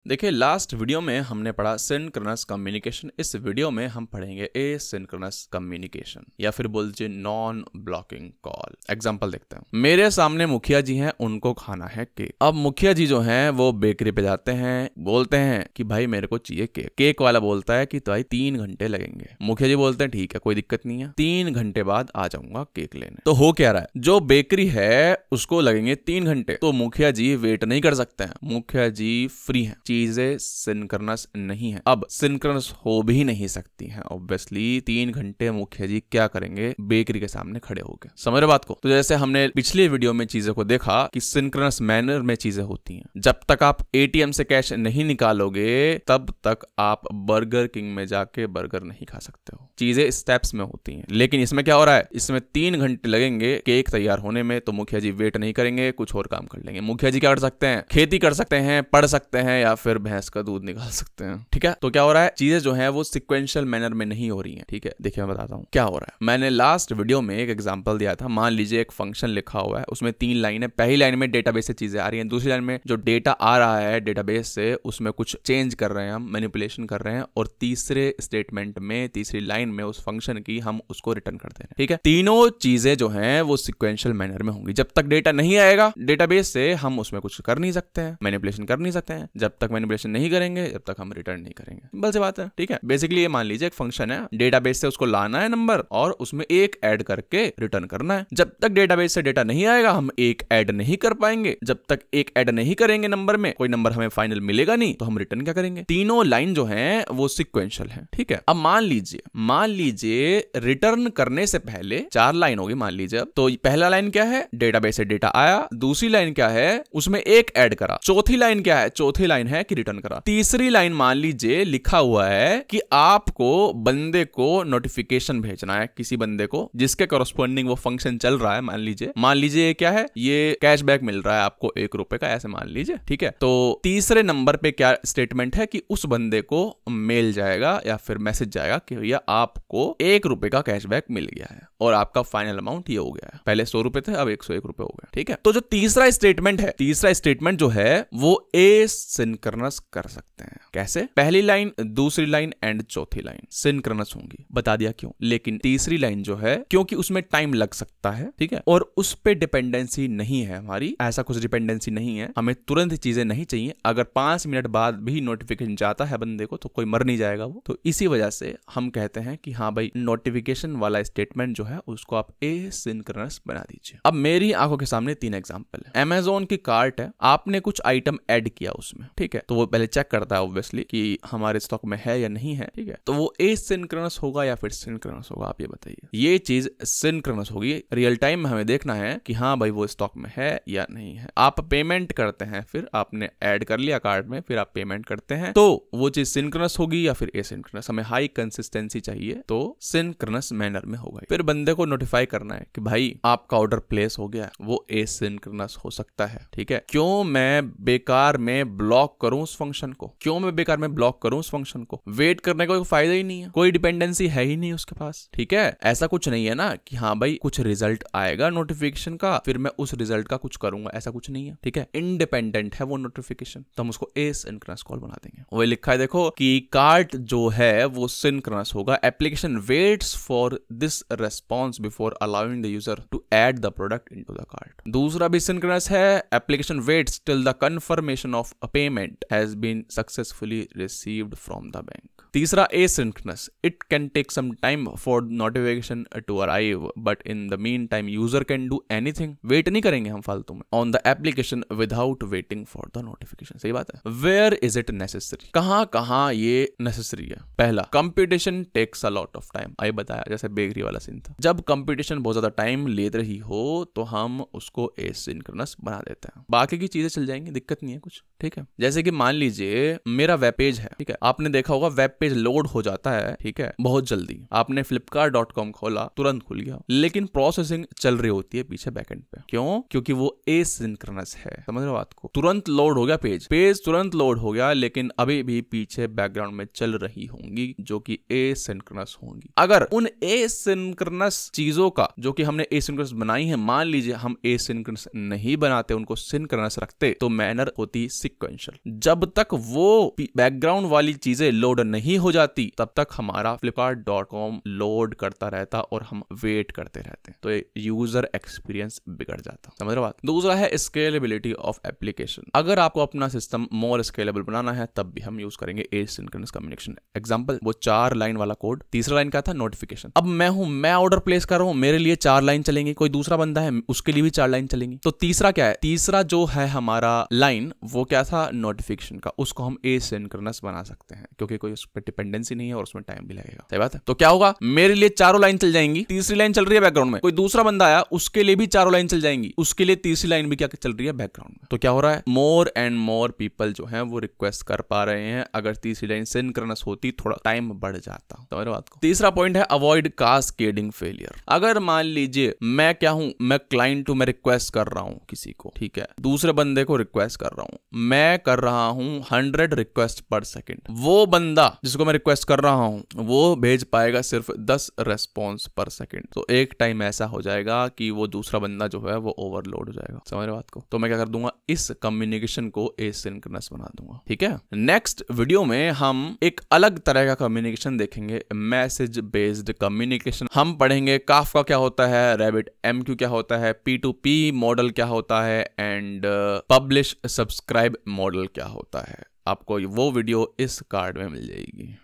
देखिए last video में हमने पढ़ा सिंक्रोनस कम्युनिकेशन। इस वीडियो में हम पढ़ेंगे एसिंक्रोनस कम्युनिकेशन या फिर बोल दीजिए नॉन ब्लॉकिंग कॉल। एग्जांपल देखते हैं। मेरे सामने मुखिया जी हैं, उनको खाना है केक। अब मुखिया जी जो हैं वो बेकरी पे जाते हैं, बोलते हैं कि भाई मेरे को चाहिए केक। केक वाला बोलता है कि भाई 3 घंटे लगेंगे। मुखिया जी बोलते हैं ठीक है कोई दिक्कत नहीं है, 3 घंटे बाद आ जाऊंगा केक लेने। तो हो क्या रहा है, जो बेकरी है उसको लगेंगे 3 घंटे, तो मुखिया जी वेट नहीं कर सकते हैं, मुखिया जी फ्री हैं। चीजें सिंक्रोनस नहीं है, अब सिंक्रोनस हो भी नहीं सकती हैं ऑब्वियसली। 3 घंटे मुखिया जी क्या करेंगे, बेकरी के सामने खड़े होकर। समझ रहे बात को? तो जैसे हमने पिछली वीडियो में चीजों को देखा कि सिंक्रोनस मैनर में चीजें होती हैं। जब तक आप एटीएम से कैश नहीं निकालोगे तब तक आप बर्गर किंग में जाके बर्गर नहीं खा सकते हो। चीजें स्टेप्स में होती हैं। लेकिन इसमें क्या हो रहा है, इसमें 3 घंटे लगेंगे केक तैयार होने में, तो मुखिया जी वेट नहीं करेंगे, कुछ और काम कर लेंगे। मुखिया जी क्या कर सकते हैं, खेती कर सकते हैं, पढ़ सकते हैं, या फिर भैंस का दूध निकाल सकते हैं। ठीक है, तो क्या हो रहा है, चीजें जो है वो सिक्वेंशियल मैनर में नहीं हो रही हैं। ठीक है, देखिए मैं बताता हूँ क्या हो रहा है। मैंने लास्ट वीडियो में एक एग्जांपल दिया था। मान लीजिए एक फंक्शन लिखा हुआ है, उसमें 3 लाइन है। पहली लाइन में डेटाबेस से चीजें आ रही हैं, दूसरी लाइन में जो डेटा आ रहा है डेटाबेस से उसमें कुछ चेंज कर रहे हैं हम, मैनिपुलेशन कर रहे हैं, और तीसरे स्टेटमेंट में तीसरी लाइन में उस फंक्शन की हम उसको रिटर्न करते हैं। ठीक है, तीनों चीजें जो हैं वो सिक्वेंशियल मैनर में होंगी। जब तक डेटा नहीं आएगा डेटाबेस से हम उसमें कुछ कर नहीं सकते हैं, मैनिपुलेशन कर नहीं सकते हैं। जब तक मैनिपुलेशन नहीं करेंगे जब तक हम रिटर्न नहीं करेंगे। सिंपल सी बात है। ठीक है, बेसिकली ये मान लीजिए एक फंक्शन है, डेटाबेस से उसको लाना है नंबर और उसमें एक ऐड करके रिटर्न करना है। जब तक डेटाबेस से डेटा नहीं आएगा हम एक ऐड नहीं कर पाएंगे। जब तक एक ऐड नहीं करेंगे नंबर में, कोई नंबर हमें फाइनल मिलेगा नहीं, तो हम रिटर्न क्या करेंगे। तीनों लाइन जो है वो सिक्वेंशियल है। ठीक है, अब मान लीजिए रिटर्न करने से पहले 4 लाइन होगी मान लीजिए। अब तो पहला लाइन क्या है, डेटाबेस से डेटा आया। दूसरी लाइन क्या है, उसमें एक ऐड करा। चौथी लाइन क्या है, चौथी लाइन है कि रिटर्न करा। तीसरी लाइन मान लीजिए लिखा हुआ है कि आपको बंदे को नोटिफिकेशन भेजना है, किसी बंदे को जिसके कॉरस्पॉन्डिंग वो फंक्शन चल रहा है। मान लीजिए क्या है, ये कैशबैक मिल रहा है आपको 1 रुपए का, ऐसे मान लीजिए। ठीक है, तो तीसरे नंबर पे क्या स्टेटमेंट है कि उस बंदे को मेल जाएगा या फिर मैसेज जाएगा कि भैया आपको 1 रुपए का कैशबैक मिल गया है और आपका फाइनल अमाउंट ये हो गया है। पहले 100 रुपए थे, अब 101 रुपए हो गए। ठीक है, तो जो तीसरा स्टेटमेंट है, तीसरा स्टेटमेंट जो है वो एसिंक्रोनस कर सकते हैं। कैसे, पहली लाइन, दूसरी लाइन एंड चौथी लाइन सिंक्रोनस होंगी। बता दिया क्यों। लेकिन तीसरी लाइन जो है, क्योंकि उसमें टाइम लग सकता है, ठीक है, और उस पे डिपेंडेंसी नहीं है हमारी, ऐसा कुछ डिपेंडेंसी नहीं है, हमें तुरंत चीजें नहीं चाहिए। अगर 5 मिनट बाद भी नोटिफिकेशन जाता है बंदे को तो कोई मर नहीं जाएगा वो। तो इसी वजह से हम कहते हैं कि हाँ भाई नोटिफिकेशन वाला स्टेटमेंट जो है उसको आप एसिंक्रोनस बना दीजिए। अब मेरी आंखों के सामने 3 एग्जांपल है। अमेज़न की कार्ट है, आपने कुछ आइटम ऐड किया उसमें। ठीक है, तो वो पहले चेक करता है ऑब्वियसली कि हमारे स्टॉक में है या नहीं है। ठीक है, तो वो एसिंक्रोनस होगा या फिर सिंक्रोनस होगा, आप ये बताइए। ये चीज सिंक्रोनस होगी, रियल टाइम में हमें देखना है कि हाँ भाई वो स्टॉक में है या नहीं है। आप पेमेंट करते हैं, फिर आपने ऐड कर लिया कार्ट में, फिर आप पेमेंट करते हैं, तो वो चीज सिंक्रोनस होगी या फिर एसिंक्रोनस। हमें हाई कंसिस्टेंसी चाहिए तो सिंक्रोनस मैनर में होगा। फिर बंदे को नोटिफाई करना है कि भाई आपका ऑर्डर प्लेस हो गया, वो एसिंक्रोनस हो सकता है। ठीक है, क्यों मैं बेकार में ब्लॉक करूं उस फंक्शन को, क्यों मैं बेकार में ब्लॉक करूं उस फंक्शन को। वेट करने का कोई फायदा ही नहीं है, कोई डिपेंडेंसी है ही नहीं उसके पास। ठीक है, ऐसा कुछ नहीं है ना कि हाँ भाई कुछ रिजल्ट आएगा नोटिफिकेशन का, फिर मैं उस रिजल्ट का कुछ करूंगा, ऐसा कुछ नहीं है। ठीक है, इंडिपेंडेंट है वो नोटिफिकेशन, तो हम उसको एसिंक्रोनस कॉल बना देंगे। वो लिखा है देखो कि कार्ट जो है वो सिंक्रोनस होगा। Application waits for this response before allowing the user to add the product into the cart. दूसरा भी सिंक्रोनस है, application waits till the confirmation of a payment has been successfully received from the bank. तीसरा asynchronous, it can take some time for notification to arrive but in the mean time user can do anything. Wait नहीं करेंगे हम फालतू में on the application without waiting for the notification. सही बात है। Where is it necessary, कहां ये नेसेसरी है। पहला, computation takes a lot of time. I बताया जैसे बेकरी वाला सीन था, जब कंप्यूटेशन बहुत ज्यादा टाइम ले रही हो तो हम उसको एसिंक्रोनस बना देते हैं, बाकी की चीजें चल जाएंगी, दिक्कत नहीं है कुछ। ठीक है, जैसे कि मान लीजिए मेरा वेब पेज है। ठीक है, आपने देखा होगा वेब पेज लोड हो जाता है, ठीक है, बहुत जल्दी। आपने flipkart.com खोला, तुरंत खुल गया, लेकिन प्रोसेसिंग चल रही होती है पीछे बैकएंड पे। क्यों? क्योंकि वो एसिंक्रोनस है। समझ रहे हो बात को? तुरंत लोड हो गया पेज तुरंत लोड हो गया, लेकिन अभी भी पीछे बैकग्राउंड में चल रही होंगी जो कि एसिंक्रोनस होंगी। अगर उन एसिंक्रोनस चीजों का जो कि हमने एसिंक्रोनस बनाई है, मान लीजिए हम एसिंक्रोनस नहीं बनाते, उनको सिंक्रोनस रखते, तो मैनर होती सिक्वेंशियल। जब तक वो बैकग्राउंड वाली चीजें लोड नहीं हो जाती, तब तक हमारा flipkart.com लोड करता रहता और हम वेट करते रहते, तो यूजर एक्सपीरियंस बिगड़ जाता। समझ रहे बात? दूसरा है स्केलेबिलिटी ऑफ एप्लीकेशन। अगर आपको अपना सिस्टम मोर स्केलेबल बनाना है, तब भी हम यूज करेंगे एसिंक्रोनस कम्युनिकेशन। एग्जांपल, वो 4 लाइन वाला कोड, तीसरा लाइन क्या था? नोटिफिकेशन। अब मैं ऑर्डर प्लेस कर रहा हूं, मेरे लिए 4 लाइन चलेंगी, कोई दूसरा बंदा है उसके लिए भी 4 लाइन चलेंगी। तो तीसरा क्या है? तीसरा जो है हमारा लाइन, वो क्या था? नोटिफिकेशन का। उसको हम एसिंक्रोनस बना सकते हैं, क्योंकि कोई उस पर डिपेंडेंसी नहीं है और उसमें टाइम भी लगेगा। सही बात है? तो क्या होगा? मेरे लिए 4 लाइन चल जाएंगी, तीसरी लाइन चल रही है बैकग्राउंड में, कोई दूसरा बंदा आया, उसके लिए भी 4 लाइन चल जाएंगी, उसके लिए तीसरी लाइन भी क्या चल रही है? बैकग्राउंड में। तो क्या हो रहा है? मोर एंड मोर पीपल जो हैं वो रिक्वेस्ट कर पा रहे हैं। अगर तीसरी लाइन सिंक्रोनस होती, थोड़ा टाइम बढ़ जाता। समझ रहे बात को? तीसरा पॉइंट है अवॉइड कास्केडिंग फेलियर। अगर मान लीजिए मैं क्या हूं, मैं क्लाइंट हूं, मैं रिक्वेस्ट कर रहा हूं किसी को, ठीक है, दूसरे बंदे को रिक्वेस्ट कर रहा हूं, मैं कर रहा हूं 100 रिक्वेस्ट पर सेकंड। वो बंदा जिसको मैं रिक्वेस्ट कर रहा हूं वो भेज पाएगा सिर्फ 10 रेस्पॉन्स पर सेकंड। तो एक टाइम ऐसा हो जाएगा कि वो दूसरा बंदा जो है वो ओवरलोड हो जाएगा। समझ रहे बात को? तो मैं क्या कर दूंगा, इस कम्युनिकेशन को एसिंक्रोनस बना दूंगा। ठीक है, नेक्स्ट वीडियो में हम एक अलग तरह का कम्युनिकेशन देखेंगे, मैसेज बेस्ड कम्युनिकेशन। हम पढ़ेंगे काफका क्या होता है, RabbitMQ क्या होता है, P2P मॉडल क्या होता है, एंड पब्लिश सब्सक्राइब मॉडल क्या होता है। आपको वो वीडियो इस कार्ड में मिल जाएगी।